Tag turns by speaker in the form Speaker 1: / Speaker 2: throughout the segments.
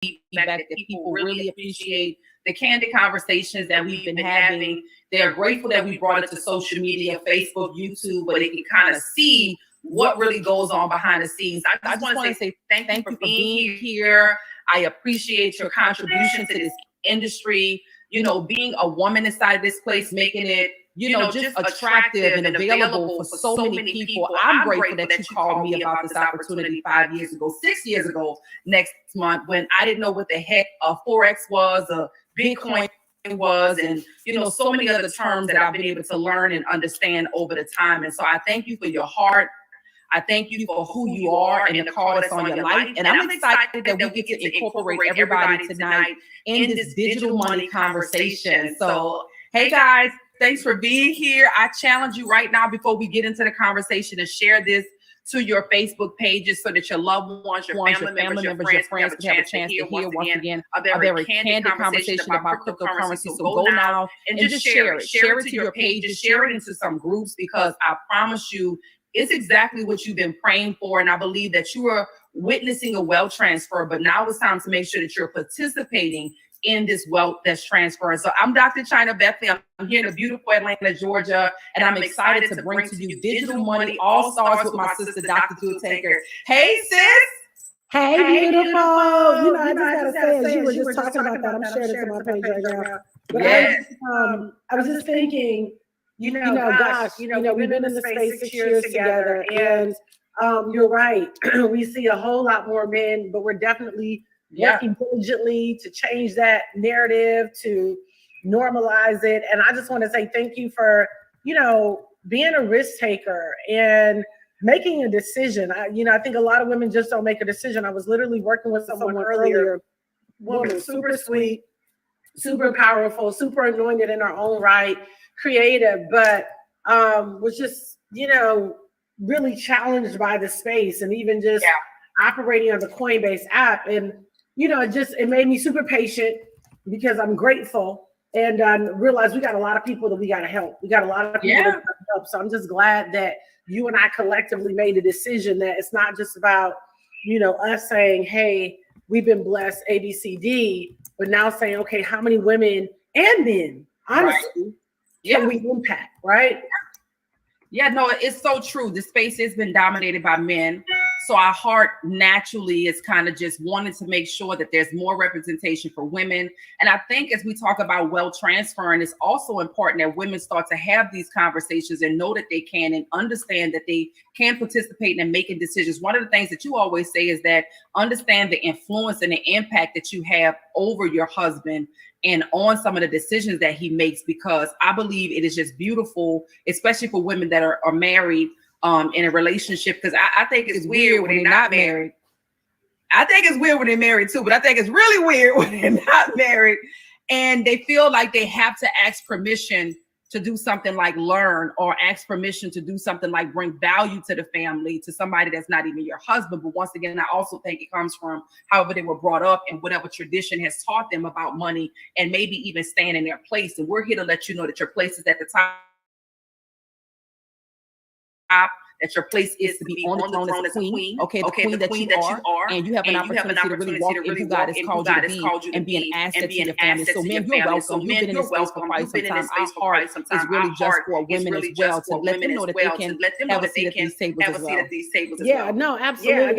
Speaker 1: feedback that people really appreciate the candid conversations that we've been having. They're grateful that we brought it to social media, Facebook, YouTube, but they can kind of see what really goes on behind the scenes. I just want to say thank you for being here. I appreciate your contribution to this industry. You know, being a woman inside of this place, making it, you know, just attractive and available for so many people. I'm grateful that you called me about this opportunity 5 years ago, 6 years ago, next month, when I didn't know what the heck a Forex was, a Bitcoin was, and, you know, so many other terms that I've been able to learn and understand over the time. And so I thank you for your heart. I thank you for who you are and the call that's on your life. And I'm excited that we get to incorporate everybody tonight in this digital money conversation. So, hey guys, thanks for being here. I challenge you right now, before we get into the conversation, to share this to your Facebook pages so that your loved ones, your family members, your friends can have a chance to hear once again a very candid conversation about cryptocurrency. So go now and just share it. Share it to your pages, share it into some groups, because I promise you, it's exactly what you've been praying for. And I believe that you are witnessing a wealth transfer, but now it's time to make sure that you're participating in this wealth that's transferring. So I'm Dr. China Bethley. I'm here in beautiful Atlanta, Georgia, and I'm excited to bring to you Digital Money All Stars with my sister, Dr. Jewel Taker. Hey, sis.
Speaker 2: Hey, beautiful. You know, I just gotta say, as you were just talking about that, I'm sharing it to my page right now. But yes. I was just thinking, you know, gosh, you know, we've been in the space 6 years together, and you're right. We see a whole lot more men, but we're definitely working diligently to change that narrative, to normalize it. And I just want to say thank you for, you know, being a risk taker and making a decision. I think a lot of women just don't make a decision. I was literally working with someone earlier, woman, super sweet, super powerful, super anointed in her own right, creative, but was just, you know, really challenged by the space and even just operating on the Coinbase app. And, you know, it made me super patient, because I'm grateful and realized we got a lot of people that we got to help. We got a lot of people that we gotta help. So I'm just glad that you and I collectively made a decision that it's not just about, you know, us saying, hey, we've been blessed A, B, C, D, but now saying, okay, how many women and men, honestly, can we impact, right?
Speaker 1: Yeah, no, it's so true. The space has been dominated by men. So our heart naturally is kind of just wanting to make sure that there's more representation for women. And I think as we talk about wealth transferring, it's also important that women start to have these conversations and know that they can, and understand that they can participate in making decisions. One of the things that you always say is that understand the influence and the impact that you have over your husband and on some of the decisions that he makes, because I believe it is just beautiful, especially for women that are married in a relationship, because I think it's weird when they're not married. I think it's weird when they're married too, but I think it's really weird when they're not married and they feel like they have to ask permission to do something like learn, or ask permission to do something like bring value to the family, to somebody that's not even your husband. But once again, I also think it comes from however they were brought up and whatever tradition has taught them about money, and maybe even staying in their place. And we're here to let you know that your place is at the top. That your place is to be on the throne as a queen, okay, the queen that you are, and you have an opportunity to really walk in who God has called you to be, and be an asset to your family. So men, you're welcome. You've been in this space for quite some time. Our heart is really just for women as well, to let them know that they can have a seat at these tables as well.
Speaker 2: Yeah, no, absolutely.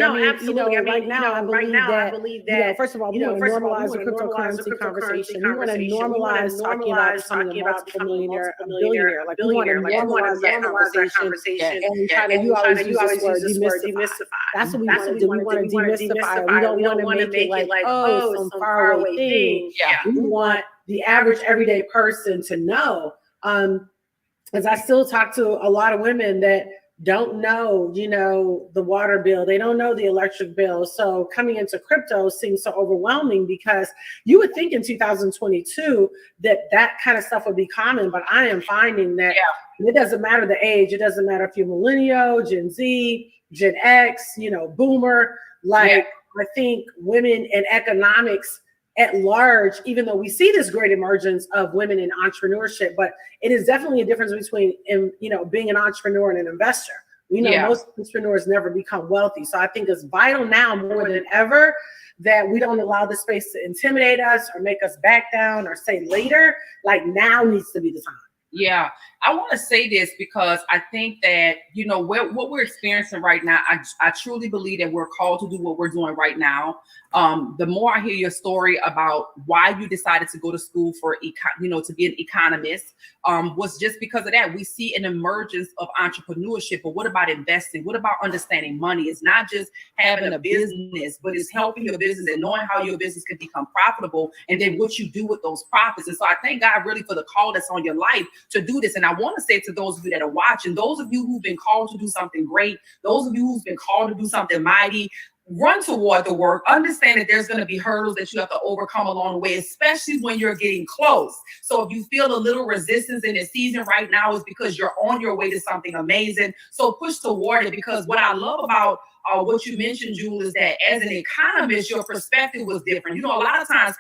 Speaker 2: You know, right now, I believe that, you know, first of all, we want to normalize the cryptocurrency conversation. We want to normalize talking about becoming a multiple millionaire, a billionaire. Like, we want to normalize that conversation. And you always use this word, demystify. That's what we want to do. We want to demystify. We don't want to make it like, oh, some faraway thing. We want the average everyday person to know. As I still talk to a lot of women that don't know, you know, the water bill. They don't know the electric bill. So coming into crypto seems so overwhelming, because you would think in 2022 that kind of stuff would be common. But I am finding that it doesn't matter the age. It doesn't matter if you're millennial, Gen Z, Gen X, you know, boomer. Like, I think women in economics at large, even though we see this great emergence of women in entrepreneurship, but it is definitely a difference between, you know, being an entrepreneur and an investor. We know most entrepreneurs never become wealthy. So I think it's vital now more than ever that we don't allow the space to intimidate us or make us back down or say later. Like, now needs to be the time.
Speaker 1: Yeah, I want to say this because I think that, you know, what we're experiencing right now, I truly believe that we're called to do what we're doing right now. The more I hear your story about why you decided to go to school for, to be an economist, was just because of that. We see an emergence of entrepreneurship, but what about investing? What about understanding money? It's not just having a business, but it's helping your business and knowing how your business can become profitable, and then what you do with those profits. And so I thank God really for the call that's on your life to do this. And I want to say to those of you that are watching, those of you who've been called to do something great, those of you who've been called to do something mighty, run toward the work. Understand that there's going to be hurdles that you have to overcome along the way, especially when you're getting close. So if you feel a little resistance in this season right now, is because you're on your way to something amazing. So push toward it, because what I love about what you mentioned, Jewel, is that as an economist, your perspective was different. You know, a lot of times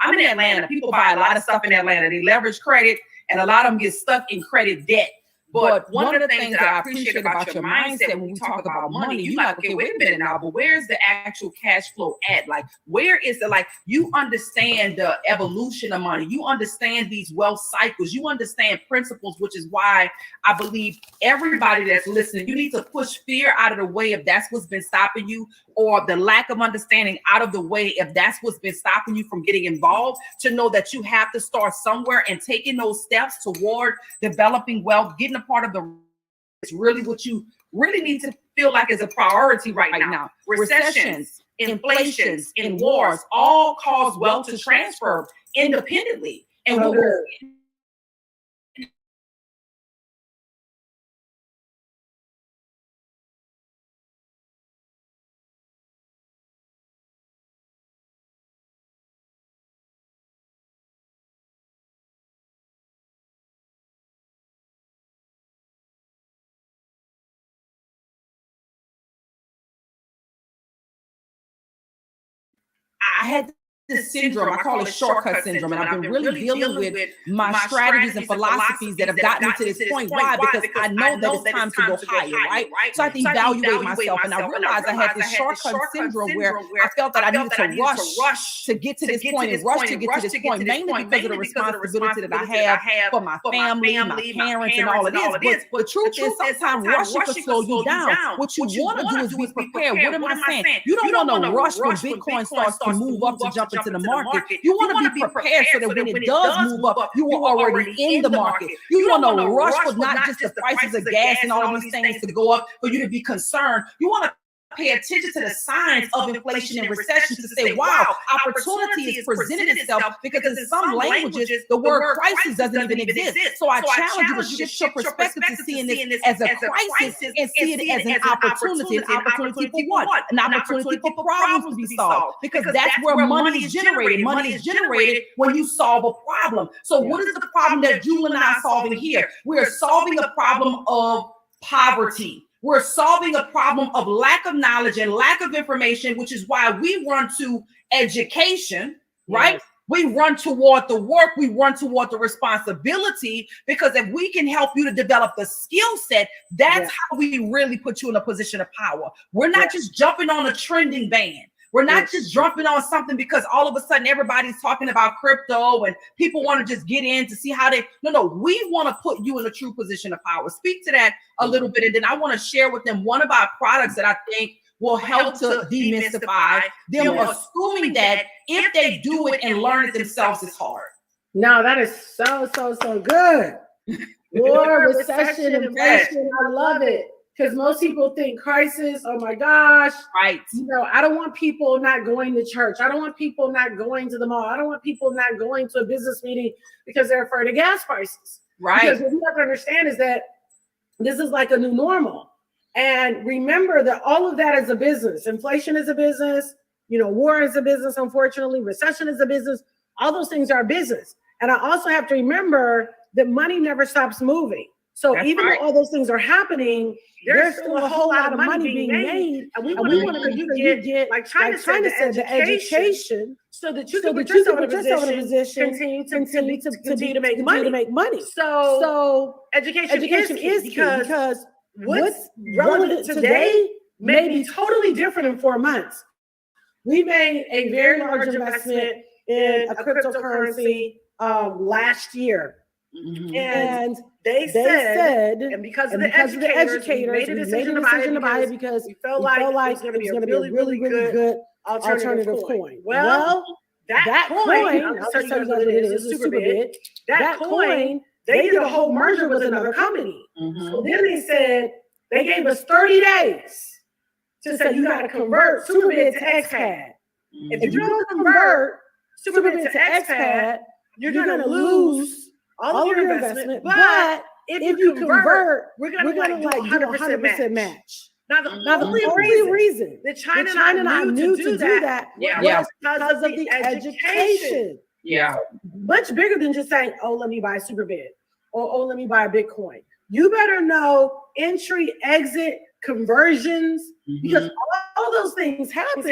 Speaker 1: I'm in Atlanta, people buy a lot of stuff in Atlanta. They leverage credit, and a lot of them get stuck in credit debt. But one of the things that I appreciate about your mindset when we talk about money, you're like, okay, wait a minute now, but where's the actual cash flow at? Like, where is it? Like, you understand the evolution of money. You understand these wealth cycles. You understand principles, which is why I believe everybody that's listening, you need to push fear out of the way if that's what's been stopping you, or the lack of understanding out of the way if that's what's been stopping you from getting involved, to know that you have to start somewhere, and taking those steps toward developing wealth, getting a part of the, it's really what you really need to feel like is a priority right now. Recessions, inflations, and wars all cause wealth to transfer independently. And I had this syndrome, I call it shortcut syndrome, and I've been really dealing with my strategies and philosophies that have gotten me to this point. Why? Because I know that it's time to go higher, right? So I have to evaluate myself, and I realized I had this shortcut syndrome where I felt that I needed to rush to get to this point and rush to get to this point, mainly because of the responsibility that I have for my family, my parents, and all of this. But the truth is, sometimes rushing can slow you down. What you want to do is be prepared. What am I saying? You don't want to rush when Bitcoin starts to move up to jump into the market. You want to be prepared so that when it does move up, you are already in the market. You want to rush with not just the prices of gas and all of these things to go up for you to be concerned. You want to pay attention to the signs of inflation and recession to say, wow, opportunity is presented itself, because in some languages, the word crisis doesn't even exist. So I challenge you to shift your perspective to seeing this as a crisis and see it as an opportunity. An opportunity for what? An opportunity for problems to be solved, because that's where money is generated. Money is generated when you solve a problem. So what is the problem that Jewel and I are solving here? We're solving a problem of poverty. We're solving a problem of lack of knowledge and lack of information, which is why we run to education, right? Yes. We run toward the work, we run toward the responsibility, because if we can help you to develop the skill set, that's how we really put you in a position of power. We're not just jumping on a trending band. We're not just jumping on something because all of a sudden everybody's talking about crypto and people want to just get in to see how they, no, we want to put you in a true position of power. Speak to that a little bit. And then I want to share with them one of our products that I think will help to demystify them, assuming that if they do it and learn it themselves, it's hard.
Speaker 2: No, that is so good. War, recession, inflation. I love it. Because most people think crisis, oh my gosh.
Speaker 1: Right.
Speaker 2: You know, I don't want people not going to church. I don't want people not going to the mall. I don't want people not going to a business meeting because they're afraid of gas prices.
Speaker 1: Right.
Speaker 2: Because what we have to understand is that this is like a new normal. And remember that all of that is a business. Inflation is a business. You know, war is a business, unfortunately. Recession is a business. All those things are business. And I also have to remember that money never stops moving. So even though all those things are happening, there's still a whole lot of money being made. And we want to make sure you get, like China said, the education so that you can put yourself in a position, continue to make money. So education is key because what's relevant today may be totally different in 4 months. We made a very large investment in a cryptocurrency last year. Mm-hmm. And they said, and because of the educators, we made a decision to buy it because we felt like it was going to be a really good alternative coin. Well, that coin, I'll tell you guys what it is, it's super big. That coin, they did a whole merger with another company. Mm-hmm. So then they said, they gave us 30 days to say you got to convert Superbid to XCAD. Mm-hmm. If you don't convert Superbid to XCAD, you're going to lose all of your investment, but if you convert, we're going to do 100% match. Now, the only reason that China and I knew to do that was because of the education.
Speaker 1: Yeah.
Speaker 2: Much bigger than just saying, oh, let me buy Superbid or oh, let me buy a Bitcoin. You better know entry, exit, conversions, because all those things happen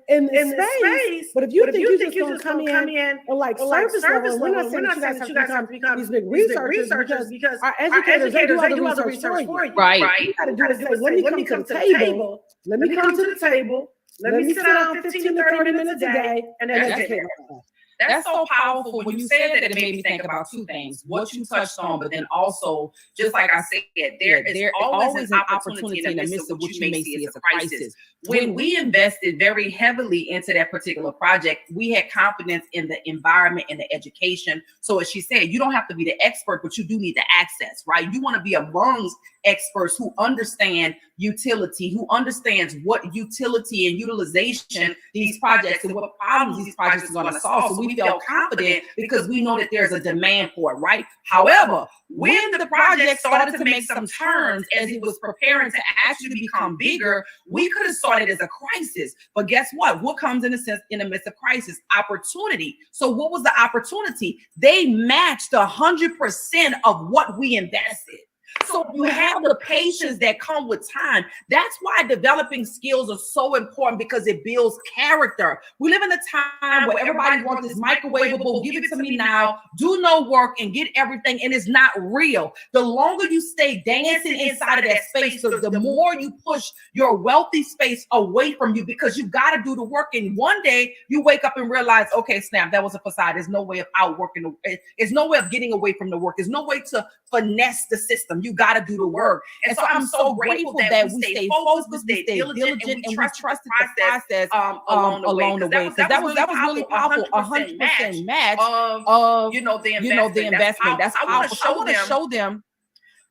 Speaker 2: in the space. But if you think you're just going to come in and like surface level, we're not saying that you guys have to become these big researchers because our educators, they do all the research for you.
Speaker 1: Right.
Speaker 2: You got to do is say, let me come to the table. Let me come to the table. Let me sit down 15 to 30 minutes a day and then educate myself.
Speaker 1: That's so powerful. When you said that, it made me think about two things. What you touched on, but then also, just like I said, there is always an opportunity in the midst of what you may see as a crisis. When we invested very heavily into that particular project, we had confidence in the environment and the education. So as she said, you don't have to be the expert, but you do need the access, right? You want to be amongst experts who understand utility, who understands what utility and utilization these projects and what problems these projects are going to solve. So we feel confident because we know that there's a demand for it, right? However, when the project started to make some turns as it was preparing to actually become bigger, we could have started as a crisis. But guess what? What comes in the midst of crisis? Opportunity. So what was the opportunity? They matched 100% of what we invested. So you have the patience that come with time. That's why developing skills are so important, because it builds character. We live in a time where everybody wants this microwavable, give it to me now, do no work and get everything, and it's not real. The longer you stay dancing inside of that space, the more you push your wealthy space away from you, because you got to do the work. And one day you wake up and realize, okay, snap, that was a facade. There's no way of outworking. There's no way of getting away from the work. There's no way to finesse the system. You got to do the work. And so I'm so grateful that we stay focused, we stay diligent, and we trusted the process along the way. Because that was really powerful. 100% match of the investment. That's powerful. I want to show them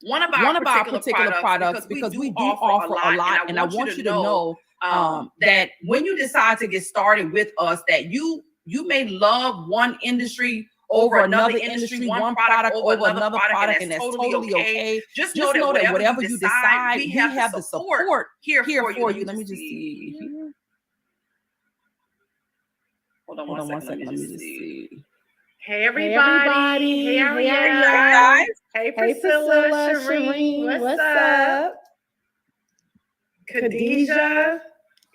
Speaker 1: one of our particular products, because we do offer a lot, and I want you to know that when you decide to get started with us, that you may love one industry over another industry, one product over another product, and that's totally okay. Just know that whatever you decide, we have the support here for you. Let me just see. Hold on one second. Let me just see.
Speaker 2: Hey everybody. Hey, how are you guys? Hey Priscilla, Shireen, what's up? Khadijah.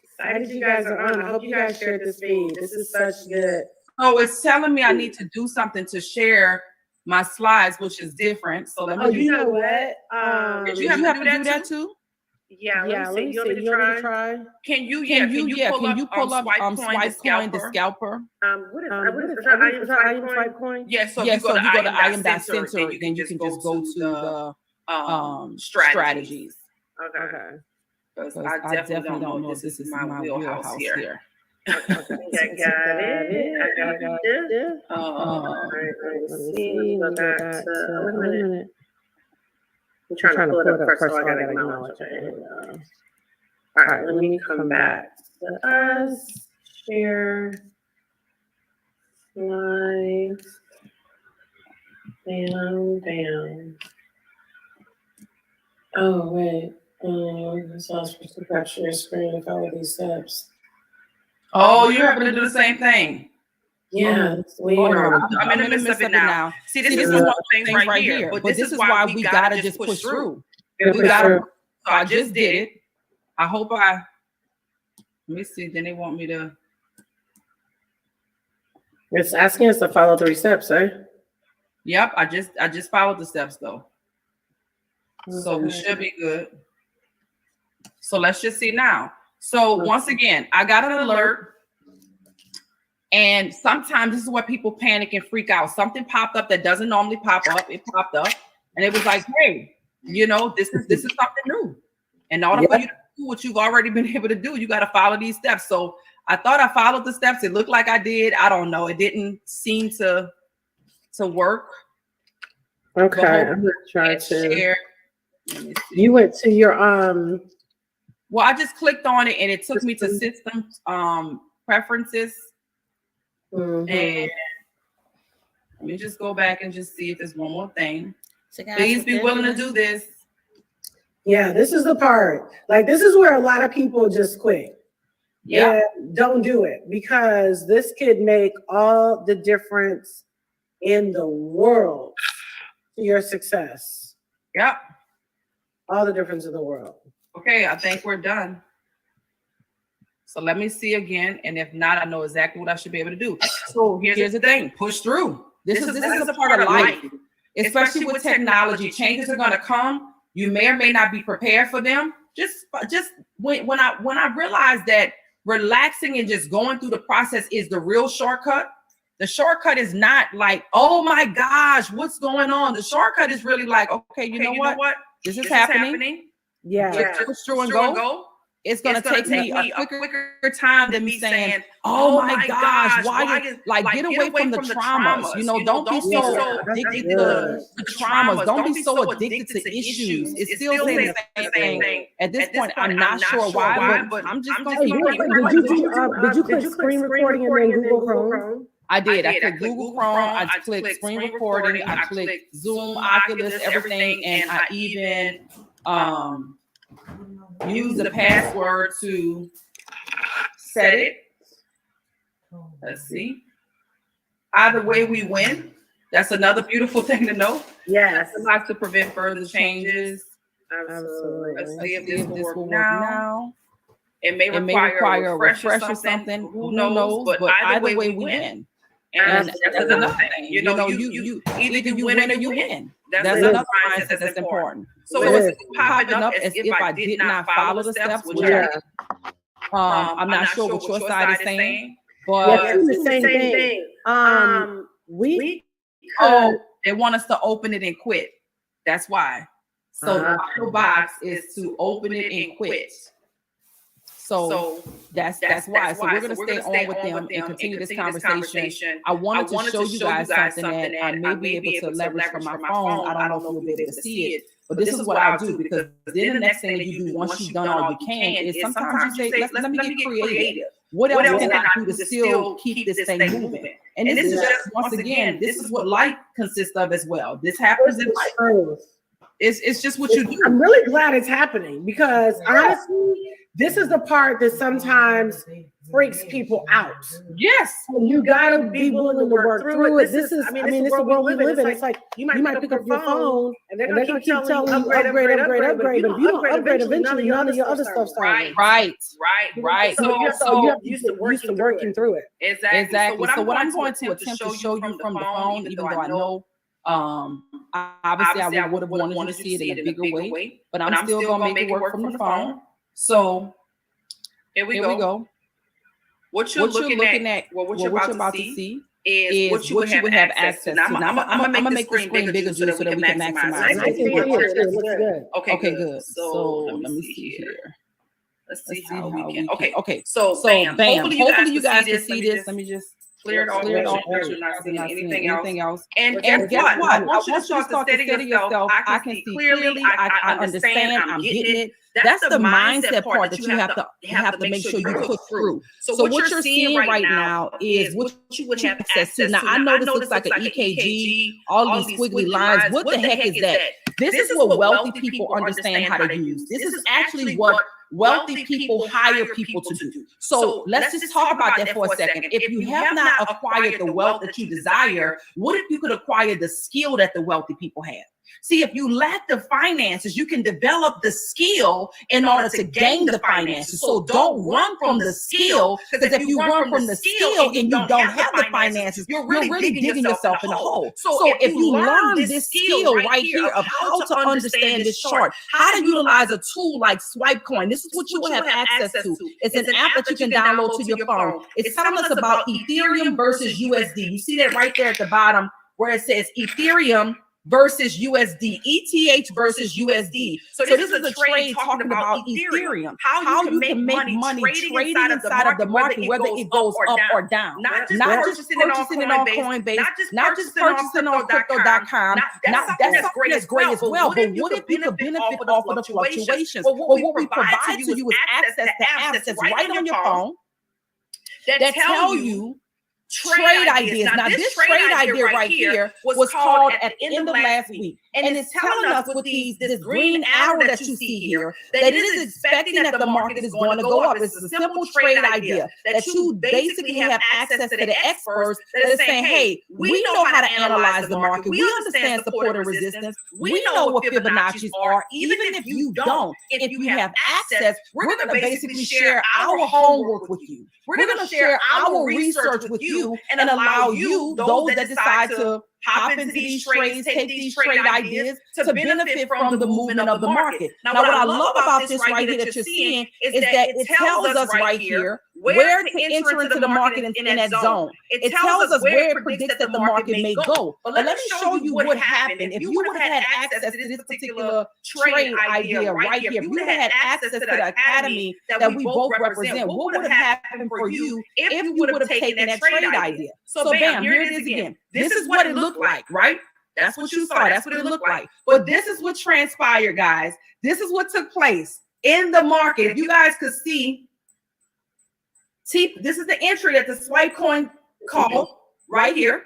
Speaker 2: Excited you guys are on. I hope you guys shared this feed. This is such good.
Speaker 1: Oh, it's telling me I need to do something to share my slides, which is different. So let me.
Speaker 2: You know what?
Speaker 1: Did you have to do that too?
Speaker 2: Yeah. Let me see. You want me to try?
Speaker 1: Can you pull up Swipe the scalper?
Speaker 2: What is I am Swipe Coin?
Speaker 1: Yes. So you go to I.am.center, then you can just go to the strategies.
Speaker 2: Okay.
Speaker 1: Because I definitely don't know if this is my wheelhouse here.
Speaker 2: I got it. Let's see. Go back to wait a minute. I'm trying to pull it up first, so I gotta acknowledge it. All right, let me come back to us. Share slides. Bam. Oh wait. So I was supposed to capture your screen and follow these steps.
Speaker 1: Oh, you're having to do the same thing.
Speaker 2: Yeah, it's weird.
Speaker 1: I'm in the midst of it now. See, this is one of the things right here. But this is why we gotta just push through. So I just did it. I hope let me see. Then they want me to.
Speaker 2: It's asking us to follow 3 steps, eh?
Speaker 1: Yep, I just followed the steps though. So we should be good. So let's just see now. So once again, I got an alert. And sometimes this is where people panic and freak out. Something popped up that doesn't normally pop up. It popped up and it was like, hey, you know, this is something new. And in order for you to do what you've already been able to do, you got to follow these steps. So I thought I followed the steps. It looked like I did. I don't know. It didn't seem to work.
Speaker 2: Okay, I'm gonna try to
Speaker 1: share.
Speaker 2: You went to your
Speaker 1: well, I just clicked on it and it took me to system preferences. And let me just go back and just see if there's one more thing. So guys, please be willing to do this.
Speaker 2: Yeah, this is the part. Like, this is where a lot of people just quit. Yeah, don't do it, because this could make all the difference in the world to your success.
Speaker 1: Yep.
Speaker 2: All the difference in the world.
Speaker 1: Okay, I think we're done. So let me see again. And if not, I know exactly what I should be able to do. So here's the thing. Push through. This is a part of life. Especially with technology. Changes are going to come. You may or may not be prepared for them. Just when I realized that relaxing and just going through the process is the real shortcut. The shortcut is not like, oh my gosh, what's going on? The shortcut is really like, okay, you know what? This is happening.
Speaker 2: Yeah.
Speaker 1: Just push through and go. It's gonna take me a quicker time than me saying, "Oh my gosh, why?" Like, get away from the traumas. You know, don't be so addicted to the traumas. Don't be so addicted to issues. It's still saying the same thing. At this point, I'm not sure why, but I'm just going to keep going.
Speaker 2: Did you click screen recording and then Google Chrome?
Speaker 1: I did. I clicked Google Chrome. I clicked screen recording. I clicked Zoom, Oculus, everything, and I even use the password to set it. Let's see. Either way, we win. That's another beautiful thing to know.
Speaker 2: Yes.
Speaker 1: I'd like to prevent further changes.
Speaker 2: Absolutely.
Speaker 1: Let's see if this will work now. It may require a refresh or something. Who knows? But either way, we win. And that's another thing. You know, you either you win or you win. That's another mindset that's important. So it's popping up as if I did not follow the steps, which I'm not sure what your side is saying, but
Speaker 2: it's the same thing.
Speaker 1: They want us to open it and quit. That's why. So the little box is to open it and quit. So that's why. So we're going to stay on with them and continue this conversation. I wanted to show you guys something that I may be able to leverage from my phone. I don't know if you'll be able to see it, but this is what I'll do, because then the next thing that you do once you've done all you can is sometimes you say, let me get creative. What else can I do to still keep this thing moving? And this is just, once again, this is what life consists of as well. This happens in life. It's just what you do.
Speaker 2: I'm really glad it's happening, because honestly, this is the part that sometimes freaks people out.
Speaker 1: Yes.
Speaker 2: And you gotta be willing to work through it. This is, I mean, it's the world we live in. It's like you might pick up your phone and they're gonna keep telling you upgrade. But if you don't upgrade, eventually none of your other stuff starts.
Speaker 1: Right.
Speaker 2: So you have to used to working through it.
Speaker 1: Exactly. So what I'm going to attempt to show you from the phone, even though I know obviously I would have wanted you to see it in a bigger way, but I'm still gonna make it work from the phone. So here we go. What you're looking at, what you're about to see is what you would have access to. Now, I'm gonna make the screen bigger so that we can maximize. Okay, good. So let me see here. Let's see how we can. Okay. So bam. Hopefully you guys can see this. Let me just clear it off. Make sure you're not seeing anything else. And guess what? I want you to start to steady yourself. I can see clearly. I understand. I'm getting it. That's the mindset part that you have to make sure you push through. So what you're seeing right now is what you would have access to. Now I know this looks like an EKG, all these squiggly lines. What the heck is that? This is what wealthy people understand how to use. This is actually what wealthy people hire people to do. So let's just talk about that for a second. If you have not acquired the wealth that you desire, what if you could acquire the skill that the wealthy people have? See, if you lack the finances, you can develop the skill in order to gain the finances. So don't run from the skill, because if you run from the skill and you don't have the finances, you're really digging yourself in the hole. So if you learn this skill right here of how to understand this chart, how to utilize a tool like SwipeCoin, this is what you will have access to. It's an app that you can download to your phone. It's telling us about Ethereum versus USD. You see that right there at the bottom where it says Ethereum versus USD, ETH versus USD. So this is a trade talking about Ethereum, how you can make money trading inside of the market, whether it goes up or down. Not just purchasing it on Coinbase, not just purchasing on crypto.com. That's something that's great as well. But what if you could benefit off of the fluctuations? Well, what we provide to you is access to apps that's right on your phone that tell you trade ideas. Now, this trade idea right here was called at the end of last week. And it's telling us with this green arrow that you see here, that it is expecting that the market is going to go up. It's a simple trade idea that you basically have access to the experts that are saying, hey, we know how to analyze the market. We understand support and resistance. We know what Fibonacci's are. Even if you don't, if you have access, we're going to basically share our homework with you. We're going to share our research with you and allow you, those that decide to hop into these trades, take these trade ideas to benefit from the movement of the market. Now, what I love about this right here that you're seeing is that it tells us right here where to enter into the market in that zone. It tells us where it predicts that the market may go. But let me show you what happened if you would have had access to this particular trade idea right here. If you would have had access to the academy that we both represent, what would have happened for you if you would have taken that trade idea? So bam, here it is again. This is what it looked like, right? That's what you saw. That's what it looked like. But this is what transpired, guys. This is what took place in the market. If you guys could see, this is the entry that the SwipeCoin called right here.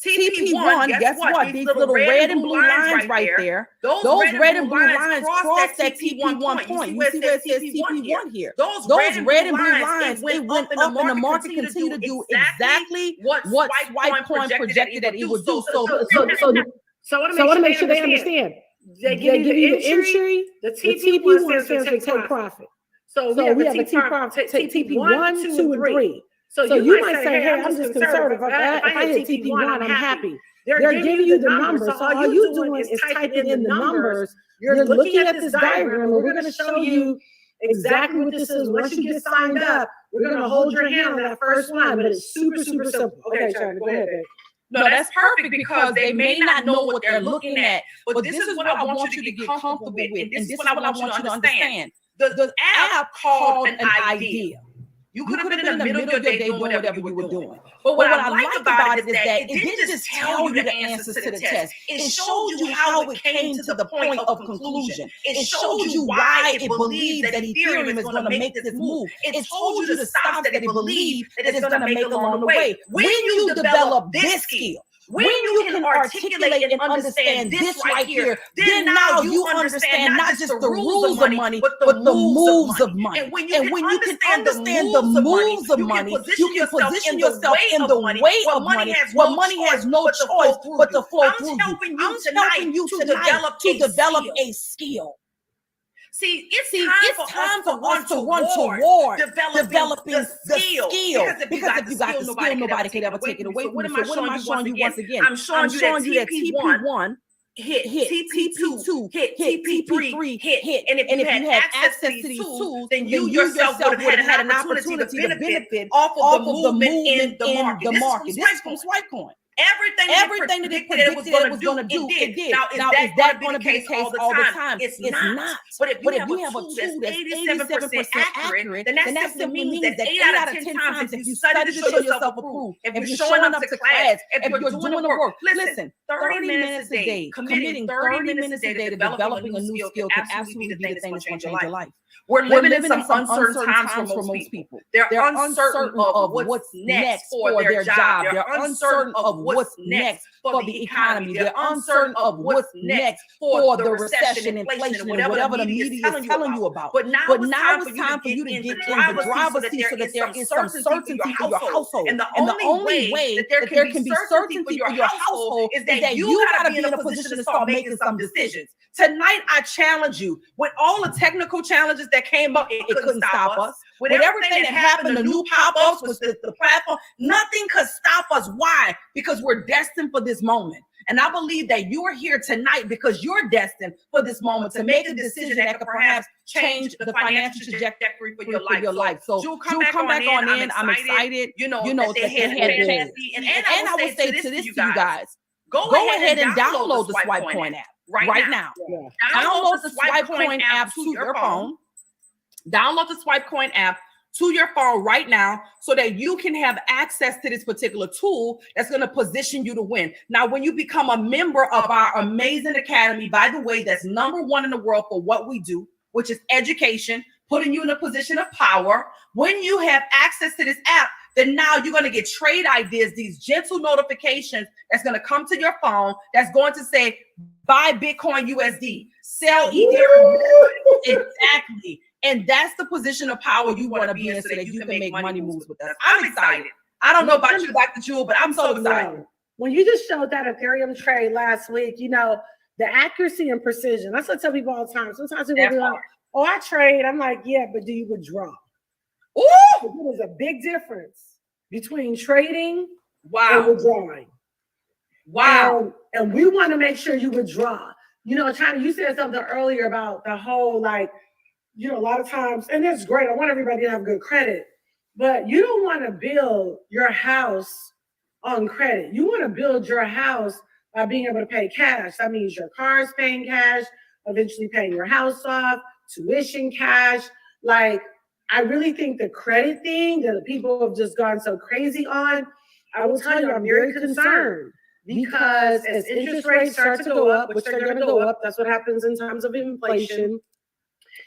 Speaker 1: TP1, guess what? These little red and blue lines right there. Those red and blue lines crossed that TP1 point. You see where it says TP1 here. Those red and blue lines, they went up and the market continued to do exactly what SwipeCoin projected that it would do. So
Speaker 2: I want to make sure they understand. They give you the entry, the TP1 says to take profit. So we have the TP1, 2, and 3. So you might say, hey, I'm just conservative. If I hit TP1, I'm happy. They're giving you the numbers. So all you're doing is typing in the numbers. You're looking at this diagram, and we're going to show you exactly what this is. Once you get signed up, we're going to hold your hand on that first line, but it's super, super simple. Okay, Charlie, go ahead, babe.
Speaker 1: No, that's perfect because they may not know what they're looking at. But this is what I want you to get comfortable with. And this is what I want you to understand. The app called an idea. You could have been in the middle of your day doing whatever you were doing. But what I like about it is that it didn't just tell you the answers to the test. It showed you how it came to the point of conclusion. It showed you why it believes that Ethereum is going to make this move. It told you the stocks that it believes that it's going to make along the way. When you develop this skill, when you can articulate and understand this right here, then now you understand not just the rules of money, but the moves of money. And when you can understand the moves of money, you can position yourself in the way of money, where money has no choice but to flow through you. I'm helping you to develop a skill. See, it's time for us to run toward developing the skill. Because if you got the skill, nobody can ever take it away from you. So what am I showing you once again? I'm showing you that TP1 hit, TP2 hit, TP3 hit. And if you had access to these tools, then you yourself would have had an opportunity to benefit off of the movement in the market. This is from SwipeCoin. Everything that it predicted it was going to do, it did. Now, is that going to be the case all the time? It's not. But if you have a tool that's 87% accurate, then that simply means that 8 out of 10 times, if you study to show yourself approved, if you're showing up to class, if you're doing the work, listen, 30 minutes a day, committing 30 minutes a day to developing a new skill can absolutely be the thing that's going to change your life. We're living in some uncertain times for most people. They're uncertain of what's next for their job. They're uncertain of what's next for the economy. They're uncertain of what's next for the recession, inflation, whatever the media is telling you about. But now it's time for you to get in the driver's seat so that there is some certainty for your household. And the only way that there can be certainty for your household is that you got to be in a position to start making some decisions. Tonight, I challenge you with all the technical challenges that came up, it couldn't stop us. With everything that happened, the new pop-ups, with the platform, nothing could stop us. Why? Because we're destined for this moment. And I believe that you're here tonight because you're destined for this moment to make a decision that could perhaps change the financial trajectory for your life. So Jewel, come back on in. I'm excited. You know that they had fantasy. And I will say to this to you guys, go ahead and download the Swipe Coin app right now. Yeah. Download the Swipe Coin app to your phone. Download the Swipe Coin app to your phone right now so that you can have access to this particular tool that's going to position you to win. Now, when you become a member of our amazing academy, by the way, that's #1 in the world for what we do, which is education, putting you in a position of power. When you have access to this app, then now you're going to get trade ideas, these gentle notifications that's going to come to your phone that's going to say, buy Bitcoin USD, sell Ethereum. Exactly. And that's the position of power you want to be in so that you can make money moves with us. I'm excited. I don't know about you, Dr. Jewel, but I'm so excited.
Speaker 2: When you just showed that Ethereum trade last week, you know, the accuracy and precision. That's what I tell people all the time. Sometimes people be like, oh, I trade. I'm like, yeah, but do you withdraw? Ooh! There's a big difference between trading and withdrawing. Wow. And we want to make sure you withdraw. You know, China, you said something earlier about the whole, like, you know, a lot of times, and it's great. I want everybody to have good credit, but you don't want to build your house on credit. You want to build your house by being able to pay cash. That means your car is paying cash, eventually paying your house off, tuition cash. Like, I really think the credit thing that people have just gone so crazy on, I will tell you, I'm very concerned because as interest rates start to go up, which they're going to go up, that's what happens in times of inflation.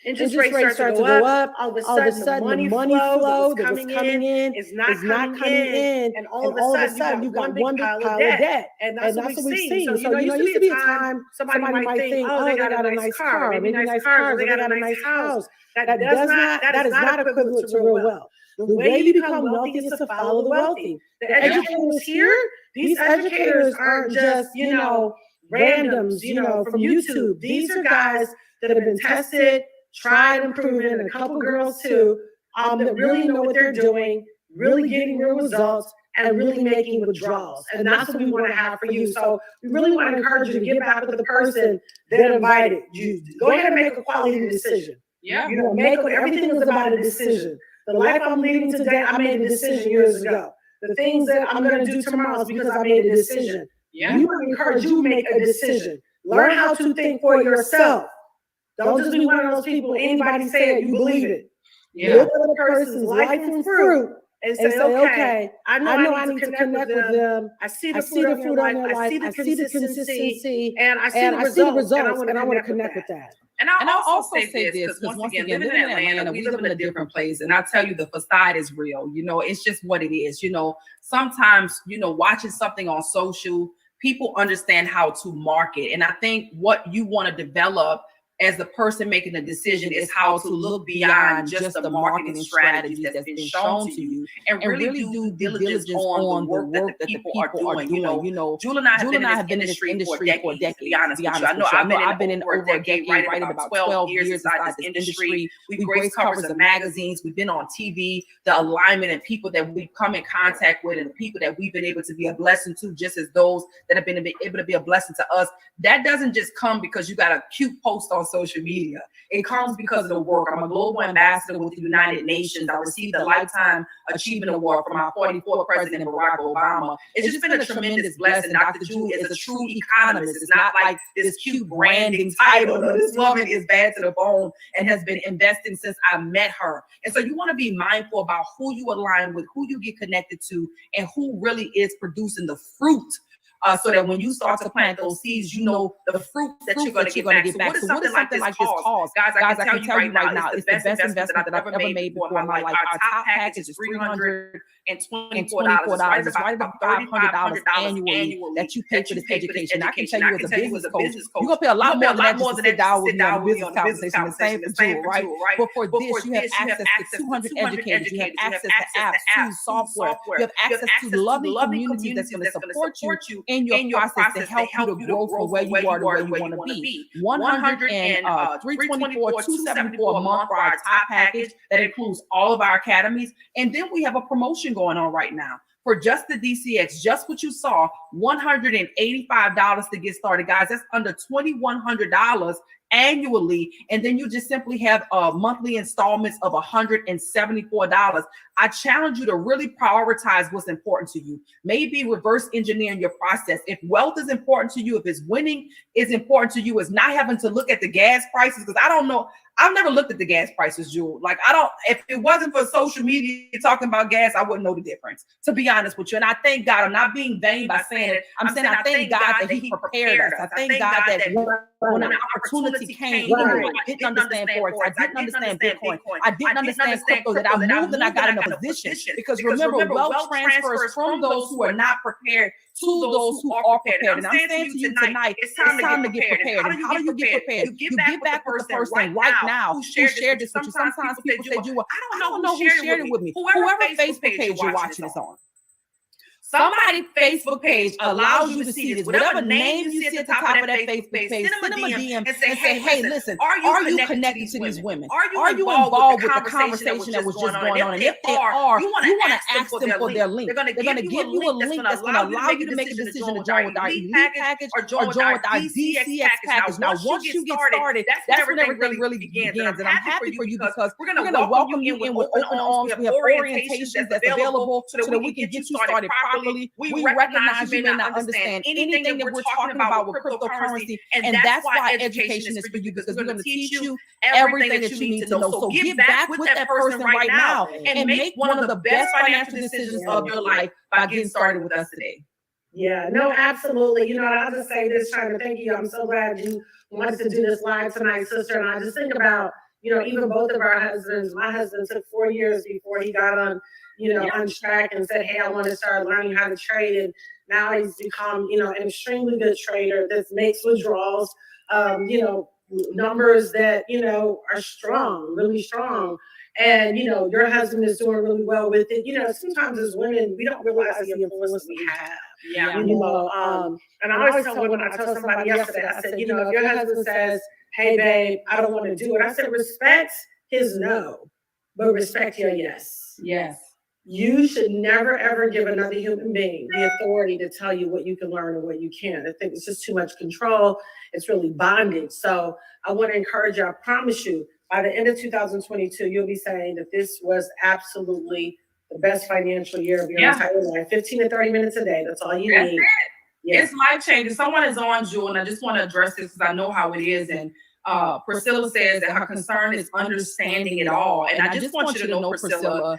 Speaker 2: Interest rates start to go up. All of a sudden the money flow that was coming in is not coming in. And all of a sudden you got one big pile of debt. And that's what we've seen. So, you know, it used to be a time somebody might think, oh, they got a nice car, maybe nice cars, they got a nice house. That is not equivalent to real wealth. The way you become wealthy is to follow the wealthy. The educators here, these educators aren't just, you know, randoms, you know, from YouTube. These are guys that have been tested, tried and proven, a couple girls too, that really know what they're doing, really getting real results, and really making withdrawals. And that's what we want to have for you. So we really want to encourage you to get back with the person that invited you. Go ahead and make a quality decision.
Speaker 1: Yeah.
Speaker 2: You know, everything is about a decision. The life I'm leading today, I made a decision years ago. The things that I'm going to do tomorrow is because I made a decision.
Speaker 1: Yeah.
Speaker 2: We want to encourage you to make a decision. Learn how to think for yourself. Don't just be one of those people, anybody say it, you believe it.
Speaker 1: Yeah.
Speaker 2: Look at the person's life and fruit and say, okay, I know I need to connect with them. I see the fruit on their life. I see the consistency. And I see the results. And I want to connect with that.
Speaker 1: And I'll also say this, because once again, living in Atlanta, we live in a different place. And I tell you, the facade is real. You know, it's just what it is. You know, sometimes, you know, watching something on social, people understand how to market. And I think what you want to develop as the person making the decision is how to look beyond just the marketing strategy that's been shown to you and really do diligence on the work that the people are doing. You know, Jewel and I have been in this industry for decades, to be honest with you. I know I've been in over a decade, writing about 12 years inside this industry. We've graced covers of magazines. We've been on TV. The alignment and people that we've come in contact with and the people that we've been able to be a blessing to, just as those that have been able to be a blessing to us. That doesn't just come because you got a cute post on social media. It comes because of the work. I'm a global ambassador with the United Nations. I received the Lifetime Achievement Award from our 44th president, Barack Obama. It's just been a tremendous blessing. Dr. Jewel is a true economist. It's not like this cute branding title. This woman is bad to the bone and has been investing since I met her. And so you want to be mindful about who you align with, who you get connected to, and who really is producing the fruit so that when you start to plant those seeds, you know the fruits that you're going to get back. So what is something like this cause? Guys, I can tell you right now, it's the best investment that I've ever made before in my life. Our top package is $324. It's right about $3,500 annually that you pay for this education. I can tell you as a business coach, you're going to pay a lot more than that just to sit down with me on the business conversation. The same for Jewel, right? But for this, you have access to 200 educators. You have access to apps, tools, software. You have access to loving community that's going to support you in your process to help you to grow from where you are to where you want to be. 324, 274 a month for our top package that includes all of our academies. And then we have a promotion going on right now. For just the DCX, just what you saw, $185 to get started, guys. That's under $2,100 annually, and then you just simply have monthly installments of $174. I challenge you to really prioritize what's important to you. Maybe reverse engineering your process. If wealth is important to you, if it's winning is important to you, it's not having to look at the gas prices, because I don't know. I've never looked at the gas prices, Jewel. Like, if it wasn't for social media talking about gas, I wouldn't know the difference, to be honest with you. And I thank God, I'm not being vain by saying it. I'm saying I thank God that he prepared us. I thank God that when an opportunity came, even though I didn't understand Forex, I didn't understand Bitcoin, I didn't understand crypto, that I moved and I got in a position. Because remember, wealth transfers from those who are not prepared to those who are prepared. And I'm saying to you tonight, it's time to get prepared. And how do you get prepared? You get back with the person right now who shared this with you. Sometimes people say, I don't know who shared it with me. Whoever Facebook page you're watching this on. Somebody's Facebook page allows you to see this. Whatever name you see at the top of that Facebook page, send them a DM and say, hey, listen, are you connected to these women? Are you involved with the conversation that was just going on? And if they are, you want to ask them for their link. They're going to give you a link that's going to allow you to make a decision to join with our elite package or join with our DCX package. Now, once you get started, that's when everything really begins. And I'm happy for you because we're going to welcome you in with open arms. We have orientations that's available so that we can get you started properly. We recognize you may not understand anything that we're talking about with cryptocurrency, and that's why education is for you, because we're going to teach you everything that you need to know. So get back with that person right now and make one of the best financial decisions of your life by getting started with us today.
Speaker 2: Yeah, no, absolutely. I'll just say this, China, thank you. I'm so glad you wanted to do this live tonight, sister. And I just think about, even both of our husbands. My husband took 4 years before he got on track and said, hey, I want to start learning how to trade. And now he's become, an extremely good trader that makes withdrawals, numbers that, are strong, really strong. And, your husband is doing really well with it. Sometimes as women, we don't realize the influence we have.
Speaker 1: Yeah.
Speaker 2: And I always tell women, I told somebody yesterday, I said, if your husband says, hey, babe, I don't want to do it. I said, respect his no, but respect your yes.
Speaker 1: Yes.
Speaker 2: You should never, ever give another human being the authority to tell you what you can learn and what you can't. I think it's just too much control. It's really bondage. So I want to encourage you. I promise you, by the end of 2022, you'll be saying that this was absolutely the best financial year of your entire life. 15 to 30 minutes a day. That's all you need.
Speaker 1: Yeah. It's life changing. Someone is on, Jewel, and I just want to address this because I know how it is. And Priscilla says that her concern is understanding it all. And I just want you to know, Priscilla,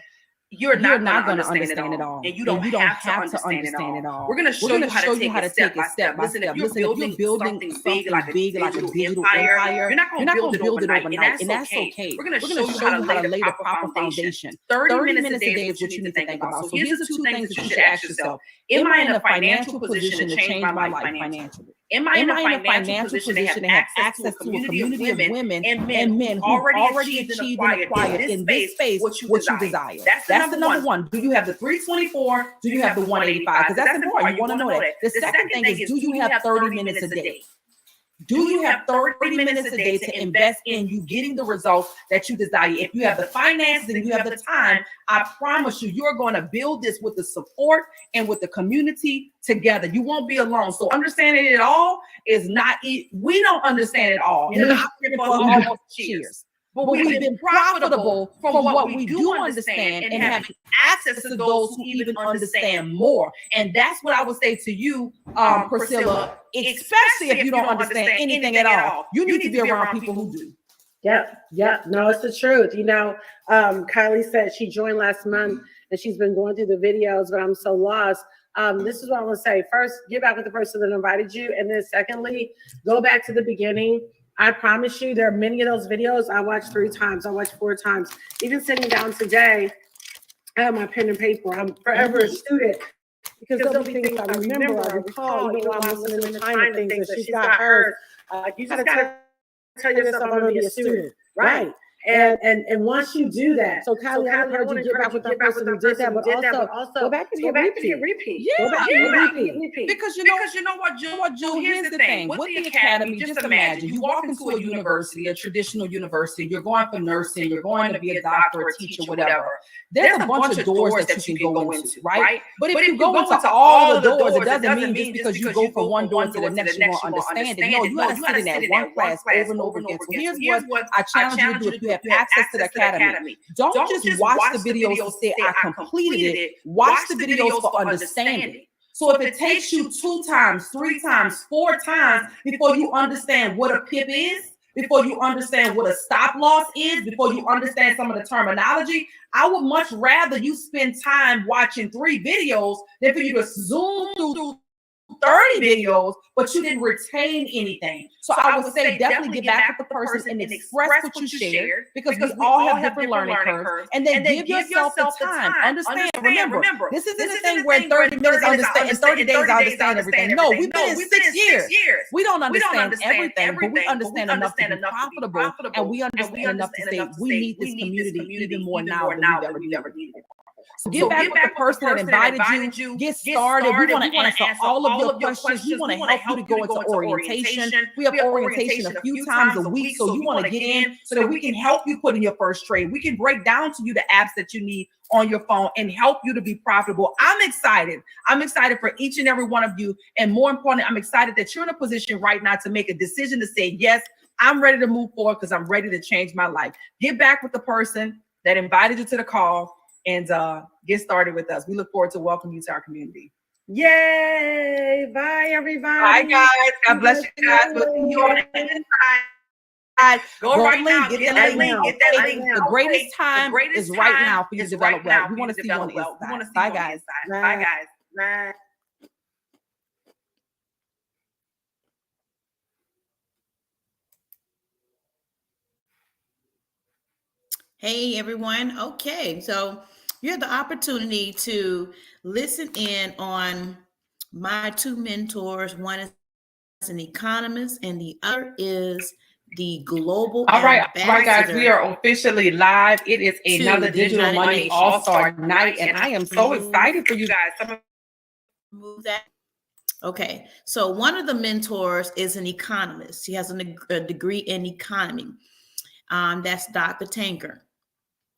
Speaker 1: you're not going to understand it all. And you don't have to understand it all. We're going to show you how to take it step by step. Listen, if you're building something like a digital empire, you're not going to build it overnight. And that's okay. We're going to show you how to lay the proper foundation. 30 minutes a day is what you need to think about. So here's the two things that you should ask yourself. Am I in a financial position to change my life financially? Am I in a financial position to have access to a community of women and men who already achieved and acquired in this space what you desire? That's the number one. Do you have the 324? Do you have the 185? Because that's important. You want to know that. The second thing is, do you have 30 minutes a day? Do you have 30 minutes a day to invest in you getting the results that you desire? If you have the finances and you have the time, I promise you, you're going to build this with the support and with the community together. You won't be alone. So understanding it all is not, we don't understand it all. And I've been for almost years. But we've been profitable from what we do understand and having access to those who even understand more. And that's what I would say to you, Priscilla, especially if you don't understand anything at all. You need to be around people who do.
Speaker 2: Yeah. No, it's the truth. Kylie said she joined last month and she's been going through the videos, but I'm so lost. this is what I want to say. First, get back with the person that invited you. And then secondly, go back to the beginning. I promise you, there are many of those videos I watched 3 times. I watched 4 times. Even sitting down today, I have my pen and paper. I'm forever a student because there'll be things I remember, I recall, even while I'm listening to China, things that she's got hers. You just got to tell yourself, I'm going to be a student. Right. And once you do that, so Kylie, I heard you get back with that person who did that, but also go back and hit repeat.
Speaker 1: Yeah,
Speaker 2: go back and repeat.
Speaker 1: Because you know what, Joe, here's the thing. With the academy, just imagine you walk into a university, a traditional university, you're going for nursing, you're going to be a doctor, a teacher, whatever. There's a bunch of doors that you can go into, right? But if you go into all the doors, it doesn't mean just because you go from one door to the next, you're going to understand it. No, you got to sit in that one class over and over again. So here's what I challenge you to do if you have access to the academy. Don't just watch the videos to say I completed it. Watch the videos for understanding. So if it takes you 2 times, 3 times, 4 times before you understand what a PIP is, before you understand what a stop loss is, before you understand some of the terminology, I would much rather you spend time watching 3 videos than for you to zoom through 30 videos, but you didn't retain anything. So I would say definitely get back with the person and express what you shared, because we all have different learning curves. And then give yourself the time. Understand, remember, this isn't a thing where in 30 minutes understand, in 30 days I understand everything. No, we've been in 6 years. We don't understand everything, but we understand enough to be profitable, and we understand enough to say we need this community even more now than we've ever needed it. So get back with the person that invited you. Get started. We want to answer all of your questions. We want to help you to go into orientation. We have orientation a few times a week, so you want to get in so that we can help you put in your first trade. We can break down to you the apps that you need on your phone and help you to be profitable. I'm excited. I'm excited for each and every one of you. And more importantly, I'm excited that you're in a position right now to make a decision to say, yes, I'm ready to move forward because I'm ready to change my life. Get back with the person that invited you to the call and get started with us. We look forward to welcoming you to our community.
Speaker 2: Yay! Bye, everybody.
Speaker 1: Bye, guys. God bless you guys. We'll see you on the next time. Go right now. Get that link. Get that link. The greatest time is right now for you to develop well. We want to see you on the inside. Bye, guys.
Speaker 2: Bye, guys. Bye.
Speaker 3: Hey everyone. Okay, so you have the opportunity to listen in on my 2 mentors. One is an economist and the other is the global
Speaker 1: All right, guys, we are officially live. It is another Digital Money All-Star Night, and I am so excited for you guys.
Speaker 3: Move that. Okay, so one of the mentors is an economist. He has a degree in economy. That's Dr. Tanker.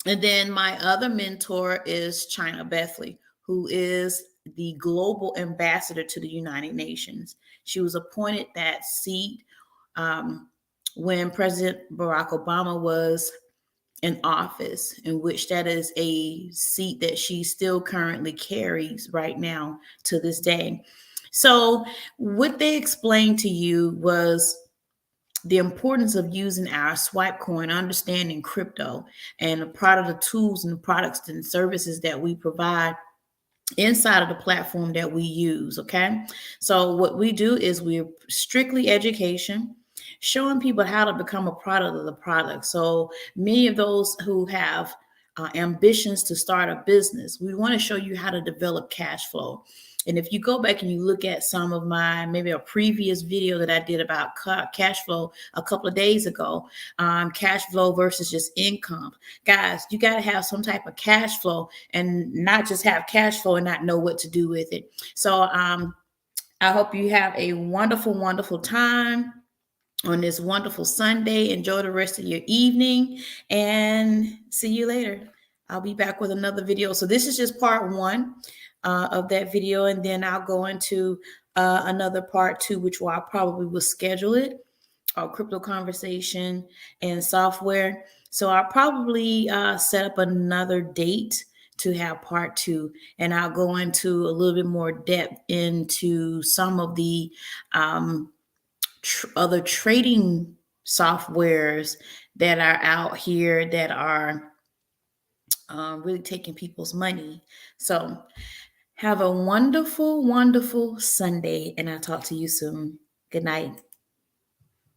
Speaker 3: And then my other mentor is China Bethley, who is the global ambassador to the United Nations. She was appointed that seat when President Barack Obama was in office, in which that is a seat that she still currently carries right now to this day. So what they explained to you was the importance of using our swipe coin, understanding crypto, and a part of the tools and the products and services that we provide inside of the platform that we use. Okay. So what we do is we're strictly education, showing people how to become a product of the product. So many of those who have ambitions to start a business, we want to show you how to develop cash flow. And if you go back and you look at some of my, maybe a previous video that I did about cash flow a couple of days ago, cash flow versus just income. Guys, you got to have some type of cash flow and not just have cash flow and not know what to do with it. So I hope you have a wonderful, wonderful time on this wonderful Sunday. Enjoy the rest of your evening and see you later. I'll be back with another video. So this is just part 1 of that video, and then I'll go into another part 2, which I probably will schedule it, crypto conversation and software. So I'll probably set up another date to have part 2, and I'll go into a little bit more depth into some of the other trading softwares that are out here that are really taking people's money. So Have a wonderful, wonderful Sunday, and I'll talk to you soon. Good night.